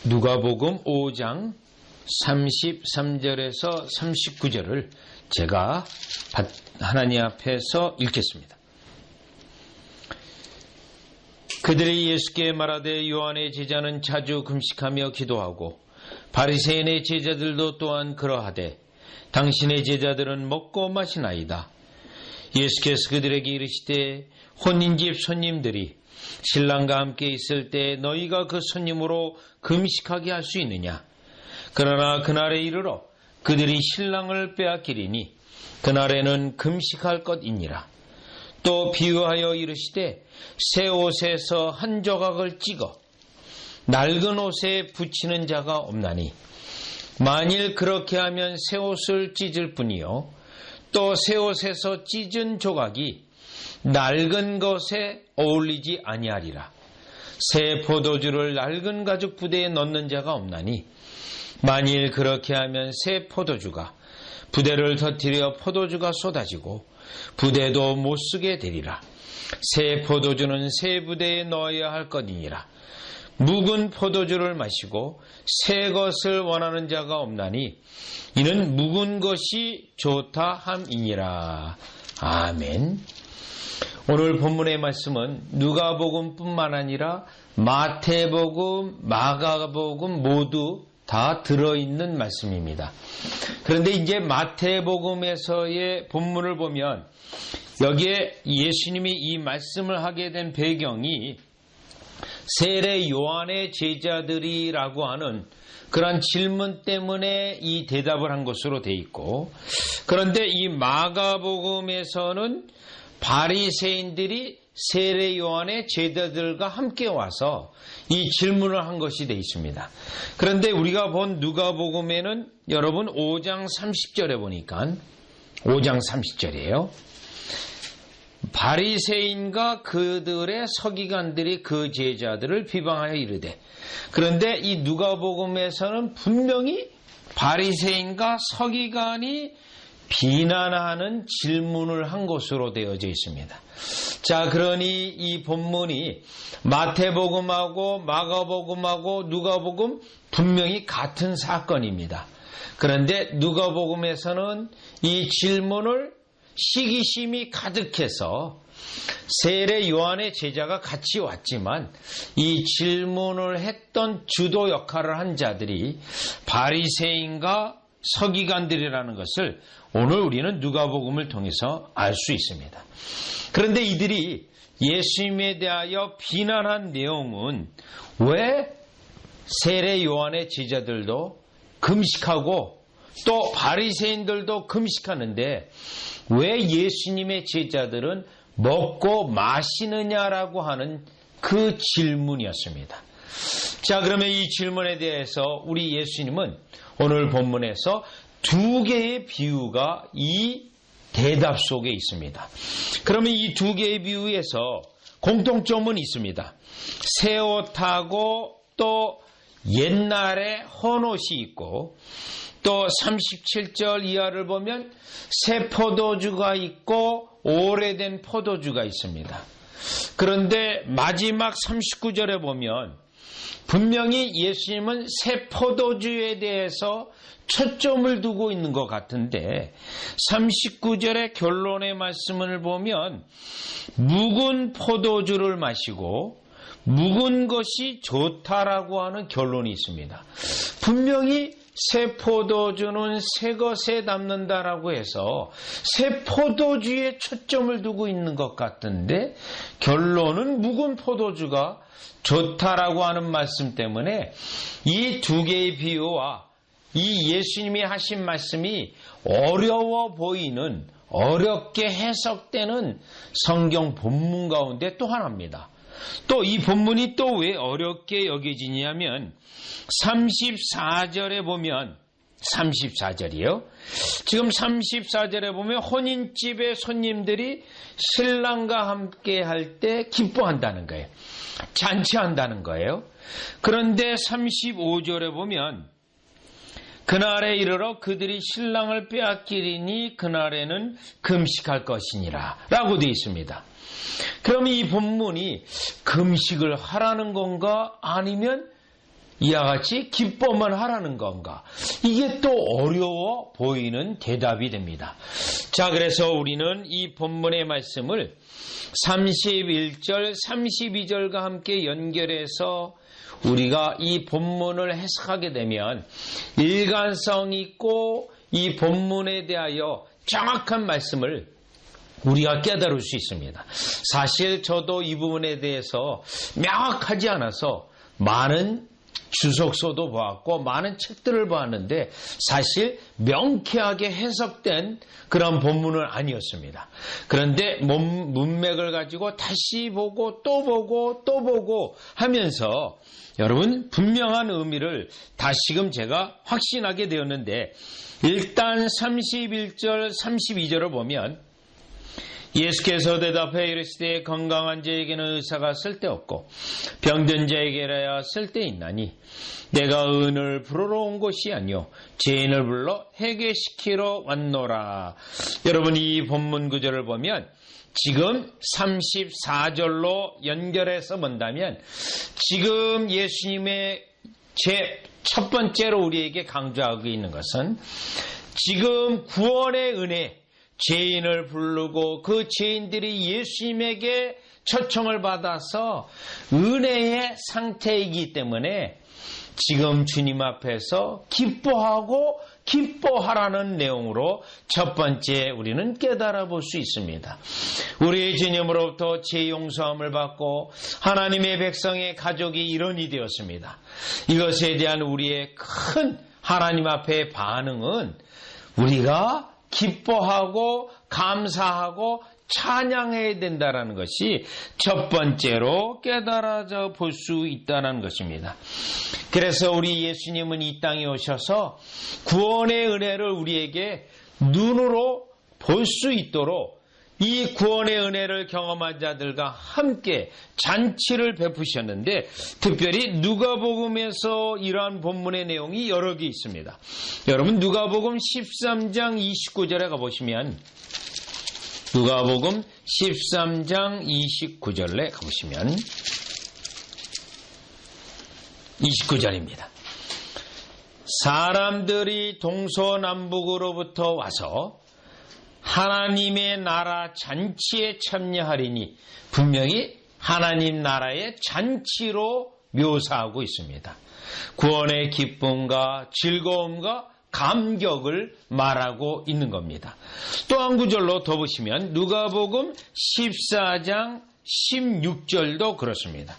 누가복음 5장 33절에서 39절을 제가 하나님 앞에서 읽겠습니다. 그들이 예수께 말하되 요한의 제자는 자주 금식하며 기도하고 바리새인의 제자들도 또한 그러하되 당신의 제자들은 먹고 마시나이다. 예수께서 그들에게 이르시되 혼인집 손님들이 신랑과 함께 있을 때 너희가 그 손님으로 금식하게 할 수 있느냐? 그러나 그날에 이르러 그들이 신랑을 빼앗기리니 그날에는 금식할 것이니라. 또 비유하여 이르시되 새 옷에서 한 조각을 찍어 낡은 옷에 붙이는 자가 없나니 만일 그렇게 하면 새 옷을 찢을 뿐이요 또 새 옷에서 찢은 조각이 낡은 것에 어울리지 아니하리라. 새 포도주를 낡은 가죽 부대에 넣는 자가 없나니 만일 그렇게 하면 새 포도주가 부대를 터뜨려 포도주가 쏟아지고 부대도 못 쓰게 되리라. 새 포도주는 새 부대에 넣어야 할 것이니라. 묵은 포도주를 마시고 새 것을 원하는 자가 없나니 이는 묵은 것이 좋다 함이니라. 아멘. 오늘 본문의 말씀은 누가복음뿐만 아니라 마태복음, 마가복음 모두 다 들어있는 말씀입니다. 그런데 이제 마태복음에서의 본문을 보면 여기에 예수님이 이 말씀을 하게 된 배경이 세례 요한의 제자들이라고 하는 그런 질문 때문에 이 대답을 한 것으로 돼 있고, 그런데 이 마가복음에서는 바리새인들이 세례 요한의 제자들과 함께 와서 이 질문을 한 것이 되어 있습니다. 그런데 우리가 본 누가복음에는 여러분 5장 30절에 보니까 5장 30절이에요. 바리새인과 그들의 서기관들이 그 제자들을 비방하여 이르되, 그런데 이 누가복음에서는 분명히 바리새인과 서기관이 비난하는 질문을 한 것으로 되어져 있습니다. 자, 그러니 이 본문이 마태복음하고 마가복음하고 누가복음 분명히 같은 사건입니다. 그런데 누가복음에서는 이 질문을 시기심이 가득해서 세례 요한의 제자가 같이 왔지만 이 질문을 했던 주도 역할을 한 자들이 바리새인과 서기관들이라는 것을 오늘 우리는 누가복음을 통해서 알 수 있습니다. 그런데 이들이 예수님에 대하여 비난한 내용은 왜 세례 요한의 제자들도 금식하고 또 바리새인들도 금식하는데 왜 예수님의 제자들은 먹고 마시느냐라고 하는 그 질문이었습니다. 자, 그러면 이 질문에 대해서 우리 예수님은 오늘 본문에서 두 개의 비유가 이 대답 속에 있습니다. 그러면 이 두 개의 비유에서 공통점은 있습니다. 새 옷하고 또 옛날에 헌옷이 있고, 또 37절 이하를 보면 새 포도주가 있고 오래된 포도주가 있습니다. 그런데 마지막 39절에 보면 분명히 예수님은 새 포도주에 대해서 초점을 두고 있는 것 같은데 39절의 결론의 말씀을 보면 묵은 포도주를 마시고 묵은 것이 좋다라고 하는 결론이 있습니다. 분명히 새 포도주는 새 것에 담는다라고 해서 새 포도주에 초점을 두고 있는 것 같은데 결론은 묵은 포도주가 좋다라고 하는 말씀 때문에 이 두 개의 비유와 이 예수님이 하신 말씀이 어려워 보이는, 어렵게 해석되는 성경 본문 가운데 또 하나입니다. 또 이 본문이 또 왜 어렵게 여겨지냐면 34절에 보면 34절이요. 지금 34절에 보면 혼인집의 손님들이 신랑과 함께 할 때 기뻐한다는 거예요. 잔치한다는 거예요. 그런데 35절에 보면 그날에 이르러 그들이 신랑을 빼앗기리니 그날에는 금식할 것이니라 라고 되어 있습니다. 그럼 이 본문이 금식을 하라는 건가 아니면 이와 같이 기뻐만 하라는 건가? 이게 또 어려워 보이는 대답이 됩니다. 자, 그래서 우리는 이 본문의 말씀을 31절, 32절과 함께 연결해서 우리가 이 본문을 해석하게 되면 일관성 있고 이 본문에 대하여 정확한 말씀을 우리가 깨달을 수 있습니다. 사실 저도 이 부분에 대해서 명확하지 않아서 많은 주석서도 보았고 많은 책들을 보았는데 사실 명쾌하게 해석된 그런 본문은 아니었습니다. 그런데 문맥을 가지고 다시 보고 또 보고 또 보고 하면서 여러분 분명한 의미를 다시금 제가 확신하게 되었는데, 일단 31절 32절을 보면 예수께서 대답해 이르시되 건강한 자에게는 의사가 쓸데없고 병든 자에게라야 쓸데있나니 내가 의인을 부르러 온 것이 아니요 죄인을 불러 회개시키러 왔노라. 여러분, 이 본문 구절을 보면 지금 34절로 연결해서 본다면 지금 예수님의 첫 번째로 우리에게 강조하고 있는 것은 지금 구원의 은혜, 죄인을 부르고 그 죄인들이 예수님에게 초청을 받아서 은혜의 상태이기 때문에 지금 주님 앞에서 기뻐하고 기뻐하라는 내용으로 첫 번째 우리는 깨달아 볼 수 있습니다. 우리의 주님으로부터 죄 용서함을 받고 하나님의 백성의 가족이 일원이 되었습니다. 이것에 대한 우리의 큰 하나님 앞의 반응은 우리가 기뻐하고 감사하고 찬양해야 된다는 것이 첫 번째로 깨달아져 볼 수 있다는 것입니다. 그래서 우리 예수님은 이 땅에 오셔서 구원의 은혜를 우리에게 눈으로 볼 수 있도록 이 구원의 은혜를 경험한 자들과 함께 잔치를 베푸셨는데, 특별히 누가복음에서 이러한 본문의 내용이 여러 개 있습니다. 여러분, 누가복음 13장 29절에 가보시면, 누가복음 13장 29절에 가보시면 29절입니다. 사람들이 동서남북으로부터 와서 하나님의 나라 잔치에 참여하리니, 분명히 하나님 나라의 잔치로 묘사하고 있습니다. 구원의 기쁨과 즐거움과 감격을 말하고 있는 겁니다. 또 한 구절로 더 보시면 누가복음 14장 16절도 그렇습니다.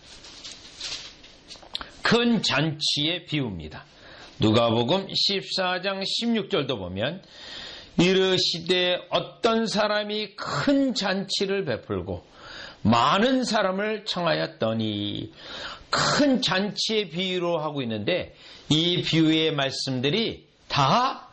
큰 잔치의 비유입니다. 누가복음 14장 16절도 보면 이르시되 어떤 사람이 큰 잔치를 베풀고 많은 사람을 청하였더니, 큰 잔치의 비유로 하고 있는데 이 비유의 말씀들이 다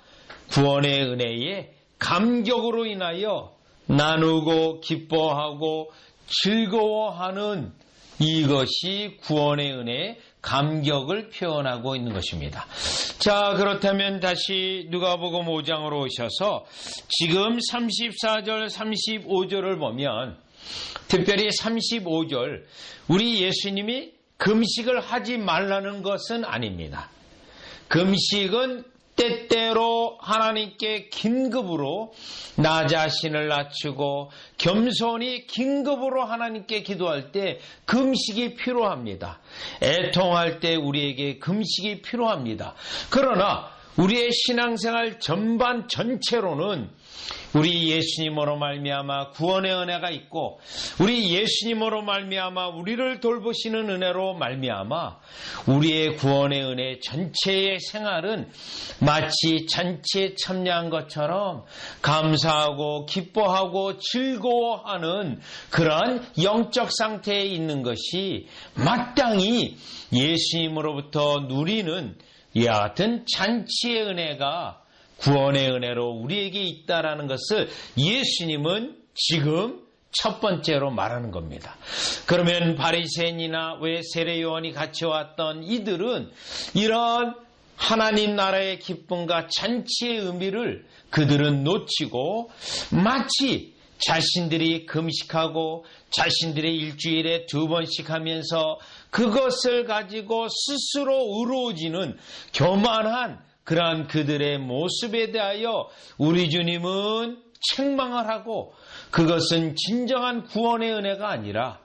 구원의 은혜에 감격으로 인하여 나누고 기뻐하고 즐거워하는 이것이 구원의 은혜의 감격을 표현하고 있는 것입니다. 자, 그렇다면 다시 누가복음 5장으로 오셔서 지금 34절 35절을 보면, 특별히 35절, 우리 예수님이 금식을 하지 말라는 것은 아닙니다. 금식은 때때로 하나님께 긴급으로 나 자신을 낮추고 겸손히 긴급으로 하나님께 기도할 때 금식이 필요합니다. 애통할 때 우리에게 금식이 필요합니다. 그러나 우리의 신앙생활 전반 전체로는 우리 예수님으로 말미암아 구원의 은혜가 있고, 우리 예수님으로 말미암아 우리를 돌보시는 은혜로 말미암아 우리의 구원의 은혜 전체의 생활은 마치 잔치에 참여한 것처럼 감사하고 기뻐하고 즐거워하는 그러한 영적 상태에 있는 것이 마땅히 예수님으로부터 누리는 이와 같은 잔치의 은혜가 구원의 은혜로 우리에게 있다라는 것을 예수님은 지금 첫 번째로 말하는 겁니다. 그러면 바리새인이나 왜 세례요한이 같이 왔던 이들은 이런 하나님 나라의 기쁨과 잔치의 의미를 그들은 놓치고 마치 자신들이 금식하고 자신들의 일주일에 2번씩 하면서 그것을 가지고 스스로 의로워지는 교만한 그러한 그들의 모습에 대하여 우리 주님은 책망을 하고, 그것은 진정한 구원의 은혜가 아니라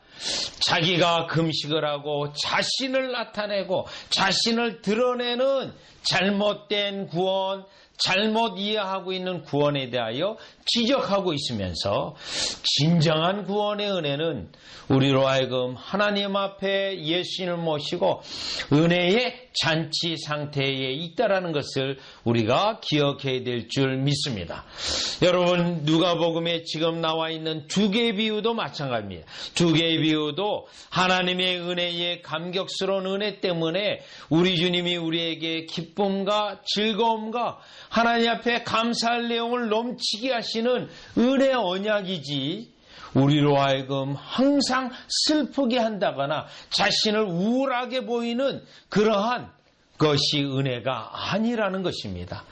자기가 금식을 하고 자신을 나타내고 자신을 드러내는 잘못된 구원, 잘못 이해하고 있는 구원에 대하여 지적하고 있으면서, 진정한 구원의 은혜는 우리로 하여금 하나님 앞에 예수님을 모시고 은혜의 잔치 상태에 있다라는 것을 우리가 기억해야 될 줄 믿습니다. 여러분, 누가복음에 지금 나와 있는 2개의 비유도 마찬가지입니다. 2개의 비유도 하나님의 은혜의 감격스러운 은혜 때문에 우리 주님이 우리에게 기쁨과 즐거움과 하나님 앞에 감사할 내용을 넘치게 하시는 은혜 언약이지, 우리로 하여금 항상 슬프게 한다거나 자신을 우울하게 보이는 그러한 것이 은혜가 아니라는 것입니다.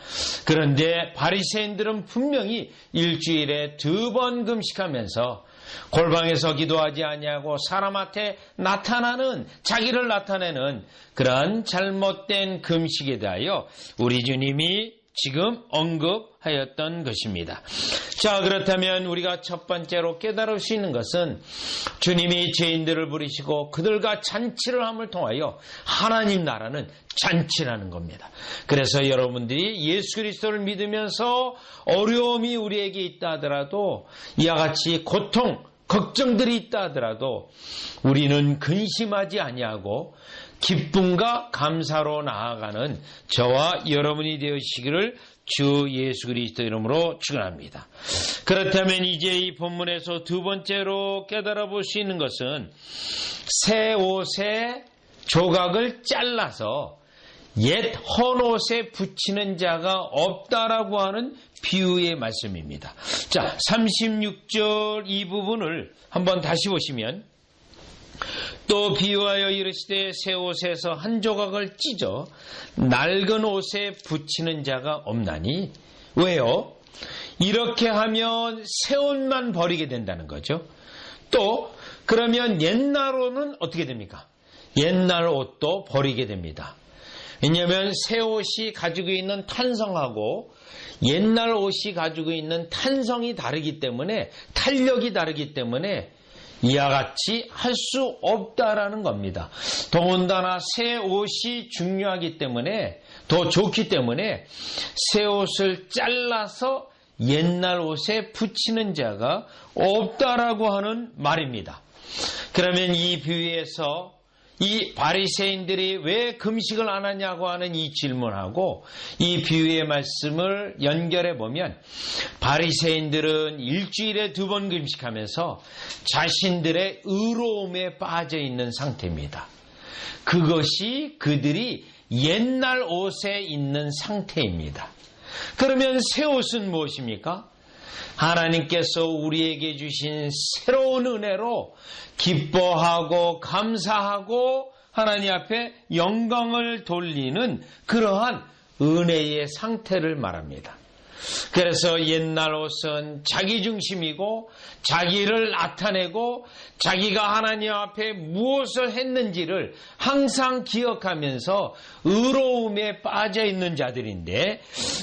그런데 바리새인들은 분명히 일주일에 2번 금식하면서 골방에서 기도하지 아니하고 사람한테 나타나는, 자기를 나타내는 그러한 잘못된 금식에 대하여 우리 주님이 지금 언급하였던 것입니다. 자, 그렇다면 우리가 첫 번째로 깨달을 수 있는 것은, 주님이 죄인들을 부르시고 그들과 잔치를 함을 통하여 하나님 나라는 잔치라는 겁니다. 그래서 여러분들이 예수 그리스도를 믿으면서 어려움이 우리에게 있다 하더라도, 이와 같이 고통, 걱정들이 있다 하더라도 우리는 근심하지 아니하고 기쁨과 감사로 나아가는 저와 여러분이 되시기를 주 예수 그리스도 이름으로 축원합니다. 그렇다면 이제 이 본문에서 2번째로 깨달아 볼 수 있는 것은, 새 옷의 조각을 잘라서 옛 헌옷에 붙이는 자가 없다라고 하는 비유의 말씀입니다. 자, 36절 이 부분을 한번 다시 보시면, 또 비유하여 이르시되 새 옷에서 한 조각을 찢어 낡은 옷에 붙이는 자가 없나니. 왜요? 이렇게 하면 새 옷만 버리게 된다는 거죠. 또 그러면 옛날 옷은 어떻게 됩니까? 옛날 옷도 버리게 됩니다. 왜냐하면 새 옷이 가지고 있는 탄성하고 옛날 옷이 가지고 있는 탄성이 다르기 때문에, 탄력이 다르기 때문에 이와 같이 할 수 없다라는 겁니다. 더군다나 새 옷이 중요하기 때문에, 더 좋기 때문에 새 옷을 잘라서 옛날 옷에 붙이는 자가 없다라고 하는 말입니다. 그러면 이 비유에서 이 바리새인들이 왜 금식을 안 하냐고 하는 이 질문하고 이 비유의 말씀을 연결해 보면, 바리새인들은 일주일에 2번 금식하면서 자신들의 의로움에 빠져 있는 상태입니다. 그것이 그들이 옛날 옷에 있는 상태입니다. 그러면 새 옷은 무엇입니까? 하나님께서 우리에게 주신 새로운 은혜로 기뻐하고 감사하고 하나님 앞에 영광을 돌리는 그러한 은혜의 상태를 말합니다. 그래서 옛날 옷은 자기 중심이고 자기를 나타내고 자기가 하나님 앞에 무엇을 했는지를 항상 기억하면서 의로움에 빠져 있는 자들인데,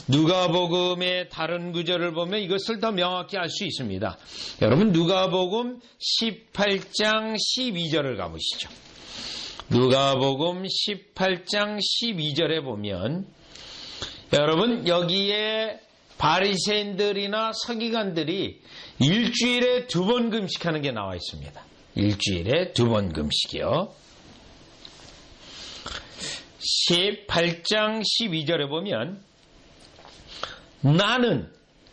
누가복음의 다른 구절을 보면 이것을 더 명확히 알 수 있습니다. 여러분, 누가복음 18장 12절을 가보시죠. 누가복음 18장 12절에 보면, 여러분, 여기에 바리새인들이나 서기관들이 일주일에 2번 금식하는 게 나와 있습니다. 일주일에 2번 금식이요. 18장 12절에 보면, 나는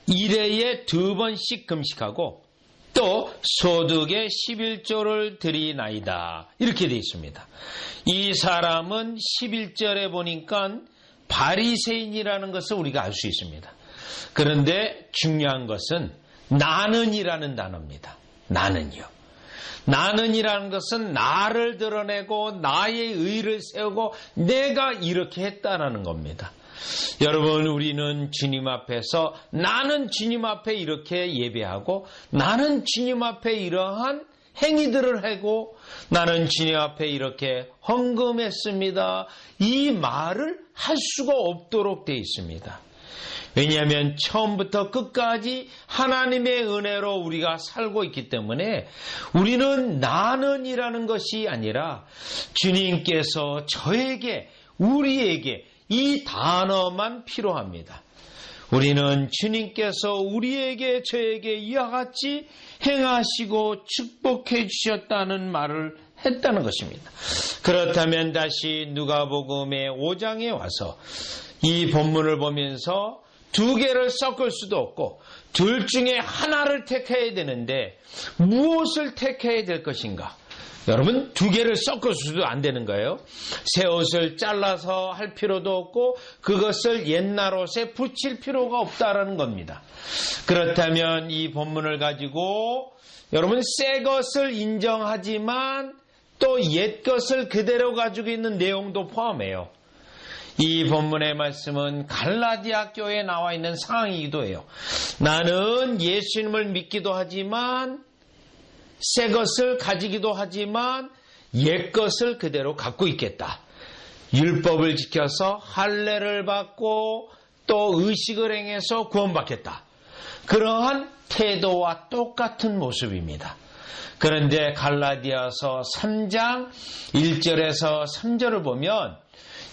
1회에 2번씩 금식하고 또 소득의 11조를 드리나이다, 이렇게 되어 있습니다. 이 사람은 11절에 보니까 바리새인이라는 것을 우리가 알 수 있습니다. 그런데 중요한 것은 나는이라는 단어입니다. 나는요. 나는이라는 것은 나를 드러내고 나의 의를 세우고 내가 이렇게 했다라는 겁니다. 여러분, 우리는 주님 앞에서 나는 주님 앞에 이렇게 예배하고 나는 주님 앞에 이러한 행위들을 하고 나는 주님 앞에 이렇게 헌금했습니다. 이 말을 할 수가 없도록 되어 있습니다. 왜냐하면 처음부터 끝까지 하나님의 은혜로 우리가 살고 있기 때문에 우리는 나는이라는 것이 아니라 주님께서 저에게, 우리에게 이 단어만 필요합니다. 우리는 주님께서 우리에게, 저에게 이와 같이 행하시고 축복해 주셨다는 말을 했다는 것입니다. 그렇다면 다시 누가복음의 5장에 와서 이 본문을 보면서 두 개를 섞을 수도 없고 둘 중에 하나를 택해야 되는데 무엇을 택해야 될 것인가? 여러분, 두 개를 섞어서도 안 되는 거예요. 새 옷을 잘라서 할 필요도 없고 그것을 옛날 옷에 붙일 필요가 없다라는 겁니다. 그렇다면 이 본문을 가지고 여러분, 새 것을 인정하지만 또 옛 것을 그대로 가지고 있는 내용도 포함해요. 이 본문의 말씀은 갈라디아 교회에 나와 있는 상황이기도 해요. 나는 예수님을 믿기도 하지만 새 것을 가지기도 하지만 옛 것을 그대로 갖고 있겠다. 율법을 지켜서 할례를 받고 또 의식을 행해서 구원받겠다. 그러한 태도와 똑같은 모습입니다. 그런데 갈라디아서 3장 1절에서 3절을 보면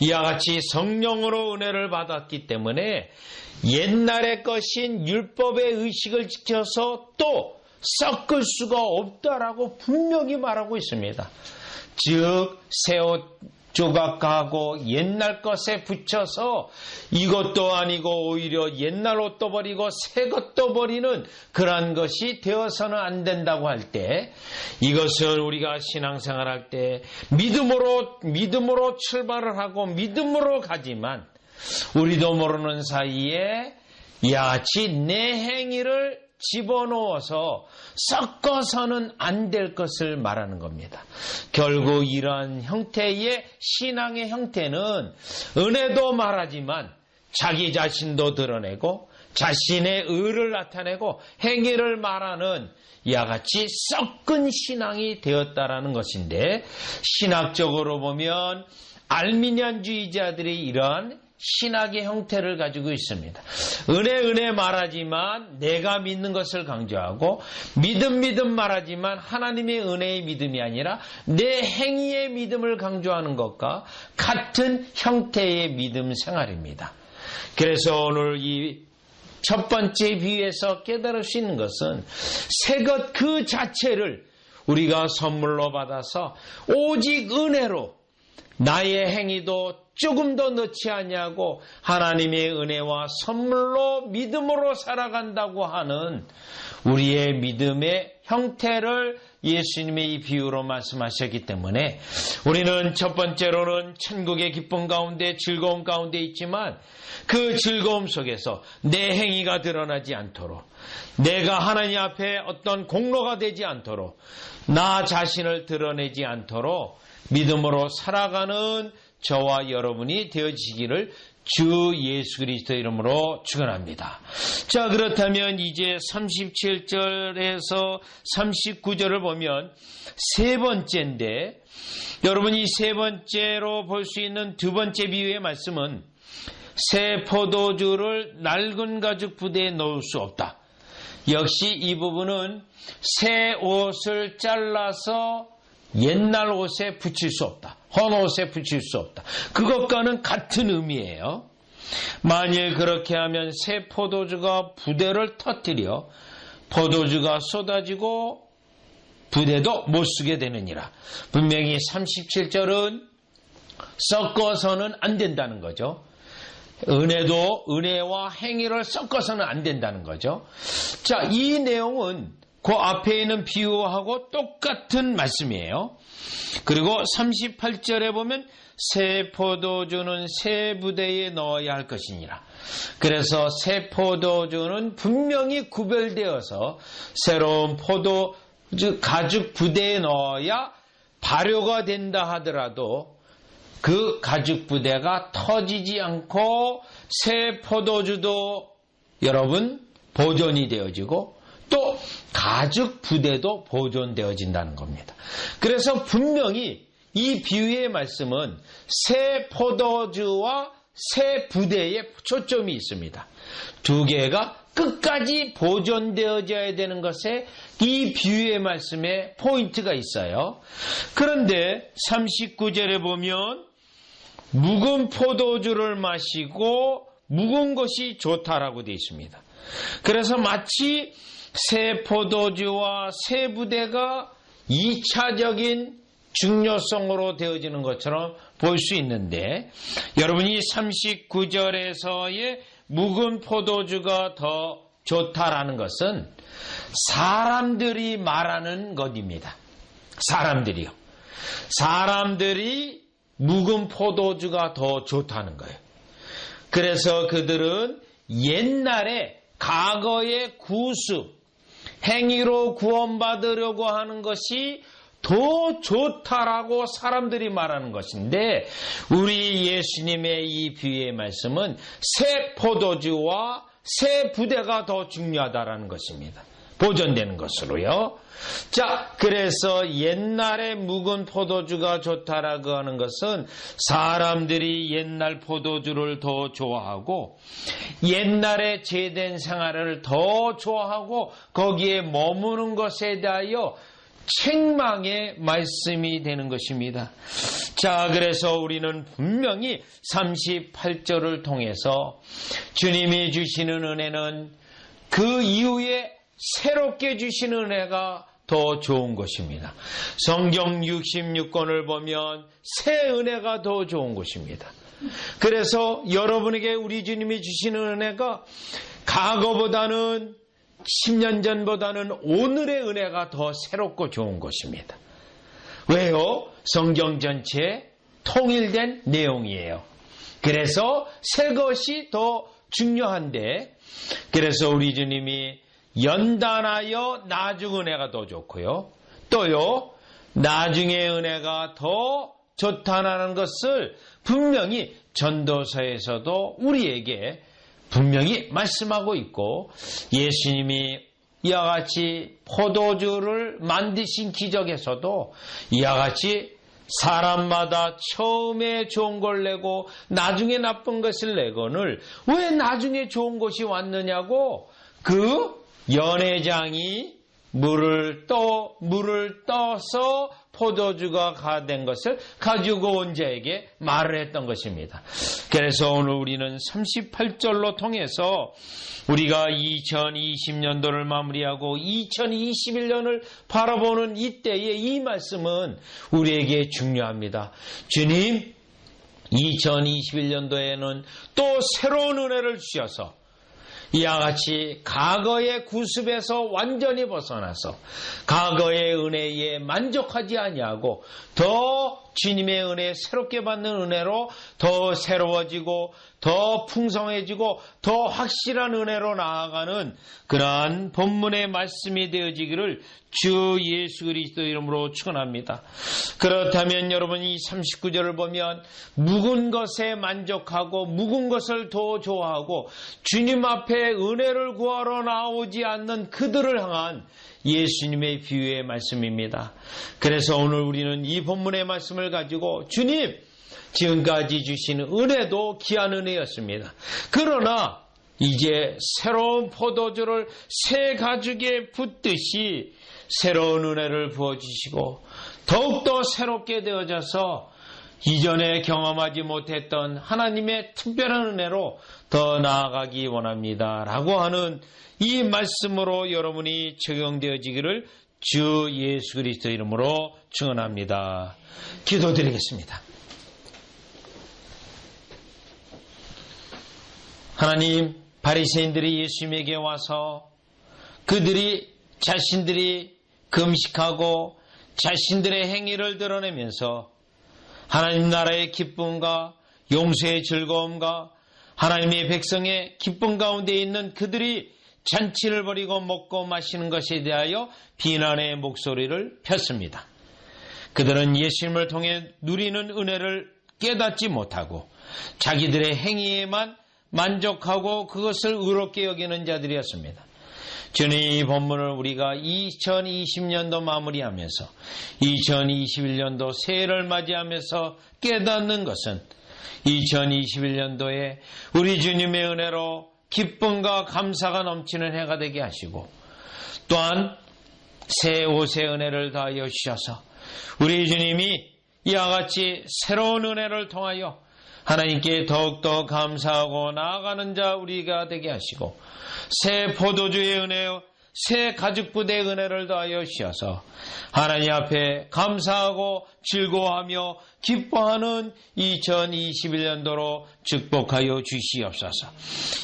이와 같이 성령으로 은혜를 받았기 때문에 옛날의 것인 율법의 의식을 지켜서 또 섞을 수가 없다라고 분명히 말하고 있습니다. 즉, 새 옷 조각하고 옛날 것에 붙여서 이것도 아니고 오히려 옛날 옷도 버리고 새 것도 버리는 그러한 것이 되어서는 안 된다고 할 때, 이것을 우리가 신앙생활할 때 믿음으로 출발을 하고 믿음으로 가지만 우리도 모르는 사이에 야치 내 행위를 집어넣어서 섞어서는 안 될 것을 말하는 겁니다. 결국 이러한 형태의 신앙의 형태는 은혜도 말하지만 자기 자신도 드러내고 자신의 의를 나타내고 행위를 말하는 이와 같이 섞은 신앙이 되었다라는 것인데, 신학적으로 보면 알미니안주의자들이 이러한 신학의 형태를 가지고 있습니다. 은혜 말하지만 내가 믿는 것을 강조하고 믿음 말하지만 하나님의 은혜의 믿음이 아니라 내 행위의 믿음을 강조하는 것과 같은 형태의 믿음 생활입니다. 그래서 오늘 이 첫 번째 비유에서 깨달을 수 있는 것은 새 것 그 자체를 우리가 선물로 받아서 오직 은혜로 나의 행위도 조금 더 넣지 아니하고 하나님의 은혜와 선물로 믿음으로 살아간다고 하는 우리의 믿음의 형태를 예수님의 이 비유로 말씀하셨기 때문에 우리는 첫 번째로는 천국의 기쁨 가운데 즐거움 가운데 있지만 그 즐거움 속에서 내 행위가 드러나지 않도록, 내가 하나님 앞에 어떤 공로가 되지 않도록, 나 자신을 드러내지 않도록 믿음으로 살아가는 저와 여러분이 되어지기를 주 예수 그리스도 이름으로 축원합니다. 자, 그렇다면 이제 37절에서 39절을 보면 세 번째인데, 여러분 이 세 번째로 볼 수 있는 두 번째 비유의 말씀은 새 포도주를 낡은 가죽 부대에 넣을 수 없다. 역시 이 부분은 새 옷을 잘라서 옛날 옷에 붙일 수 없다. 헌 옷에 붙일 수 없다. 그것과는 같은 의미예요. 만일 그렇게 하면 새 포도주가 부대를 터뜨려 포도주가 쏟아지고 부대도 못 쓰게 되느니라. 분명히 37절은 섞어서는 안 된다는 거죠. 은혜와 행위를 섞어서는 안 된다는 거죠. 자, 이 내용은 그 앞에 있는 비유하고 똑같은 말씀이에요. 그리고 38절에 보면 새 포도주는 새 부대에 넣어야 할 것이니라. 그래서 새 포도주는 분명히 구별되어서 새로운 포도주 가죽 부대에 넣어야 발효가 된다 하더라도 그 가죽 부대가 터지지 않고 새 포도주도 여러분 보존이 되어지고 또 가죽 부대도 보존되어진다는 겁니다. 그래서 분명히 이 비유의 말씀은 새 포도주와 새 부대에 초점이 있습니다. 두 개가 끝까지 보존되어져야 되는 것에 이 비유의 말씀에 포인트가 있어요. 그런데 39절에 보면 묵은 포도주를 마시고 묵은 것이 좋다라고 되어 있습니다. 그래서 마치 새 포도주와 새 부대가 2차적인 중요성으로 되어지는 것처럼 볼 수 있는데 여러분이 39절에서의 묵은 포도주가 더 좋다라는 것은 사람들이 말하는 것입니다. 사람들이요. 사람들이 묵은 포도주가 더 좋다는 거예요. 그래서 그들은 옛날에 과거의 구습, 행위로 구원받으려고 하는 것이 더 좋다라고 사람들이 말하는 것인데 우리 예수님의 이 비유의 말씀은 새 포도주와 새 부대가 더 중요하다라는 것입니다. 보존되는 것으로요. 자, 그래서 옛날에 묵은 포도주가 좋다라고 하는 것은 사람들이 옛날 포도주를 더 좋아하고 옛날에 제된 생활을 더 좋아하고 거기에 머무는 것에 대하여 책망의 말씀이 되는 것입니다. 자, 그래서 우리는 분명히 38절을 통해서 주님이 주시는 은혜는 그 이후에 새롭게 주시는 은혜가 더 좋은 것입니다. 성경 66권을 보면 새 은혜가 더 좋은 것입니다. 그래서 여러분에게 우리 주님이 주시는 은혜가 과거보다는 10년 전보다는 오늘의 은혜가 더 새롭고 좋은 것입니다. 왜요? 성경 전체에 통일된 내용이에요. 그래서 새 것이 더 중요한데 그래서 우리 주님이 연단하여 나중 은혜가 더 좋고요. 또요, 나중의 은혜가 더 좋다는 것을 분명히 전도서에서도 우리에게 분명히 말씀하고 있고 예수님이 이와 같이 포도주를 만드신 기적에서도 이와 같이 사람마다 처음에 좋은 걸 내고 나중에 나쁜 것을 내거늘 왜 나중에 좋은 것이 왔느냐고 그 연회장이 물을 떠서 포도주가 된 것을 가지고 온 자에게 말을 했던 것입니다. 그래서 오늘 우리는 38절로 통해서 우리가 2020년도를 마무리하고 2021년을 바라보는 이때의 이 말씀은 우리에게 중요합니다. 주님, 2021년도에는 또 새로운 은혜를 주셔서 이와 같이 과거의 구습에서 완전히 벗어나서 과거의 은혜에 만족하지 아니하고 더 주님의 은혜, 새롭게 받는 은혜로 더 새로워지고 더 풍성해지고 더 확실한 은혜로 나아가는 그러한 본문의 말씀이 되어지기를 주 예수 그리스도 이름으로 축원합니다. 그렇다면 여러분이 39절을 보면 묵은 것에 만족하고 묵은 것을 더 좋아하고 주님 앞에 은혜를 구하러 나오지 않는 그들을 향한 예수님의 비유의 말씀입니다. 그래서 오늘 우리는 이 본문의 말씀을 가지고 주님, 지금까지 주신 은혜도 귀한 은혜였습니다. 그러나 이제 새로운 포도주를 새 가죽에 붓듯이 새로운 은혜를 부어주시고 더욱더 새롭게 되어져서 이전에 경험하지 못했던 하나님의 특별한 은혜로 더 나아가기 원합니다. 라고 하는 이 말씀으로 여러분이 적용되어지기를 주 예수 그리스도 이름으로 축원합니다. 기도드리겠습니다. 하나님, 바리새인들이 예수님에게 와서 그들이 자신들이 금식하고 자신들의 행위를 드러내면서 하나님 나라의 기쁨과 용서의 즐거움과 하나님의 백성의 기쁨 가운데 있는 그들이 잔치를 벌이고 먹고 마시는 것에 대하여 비난의 목소리를 폈습니다. 그들은 예수님을 통해 누리는 은혜를 깨닫지 못하고 자기들의 행위에만 만족하고 그것을 의롭게 여기는 자들이었습니다. 저는 이 본문을 우리가 2020년도 마무리하면서 2021년도 새해를 맞이하면서 깨닫는 것은 2021년도에 우리 주님의 은혜로 기쁨과 감사가 넘치는 해가 되게 하시고 또한 새 옷의 은혜를 다하여 주셔서 우리 주님이 이와 같이 새로운 은혜를 통하여 하나님께 더욱더 감사하고 나아가는 자 우리가 되게 하시고 새 포도주의 은혜, 새 가죽부대의 은혜를 더하여 주셔서 하나님 앞에 감사하고 즐거워하며 기뻐하는 2021년도로 축복하여 주시옵소서.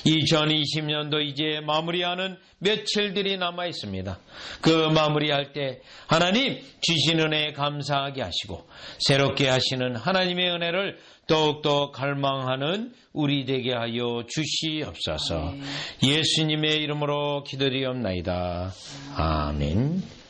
2020년도 이제 마무리하는 며칠들이 남아 있습니다. 그 마무리할 때 하나님 주신 은혜에 감사하게 하시고 새롭게 하시는 하나님의 은혜를 더욱더 갈망하는 우리 되게 하여 주시옵소서. 예수님의 이름으로 기도드리옵나이다. 아멘.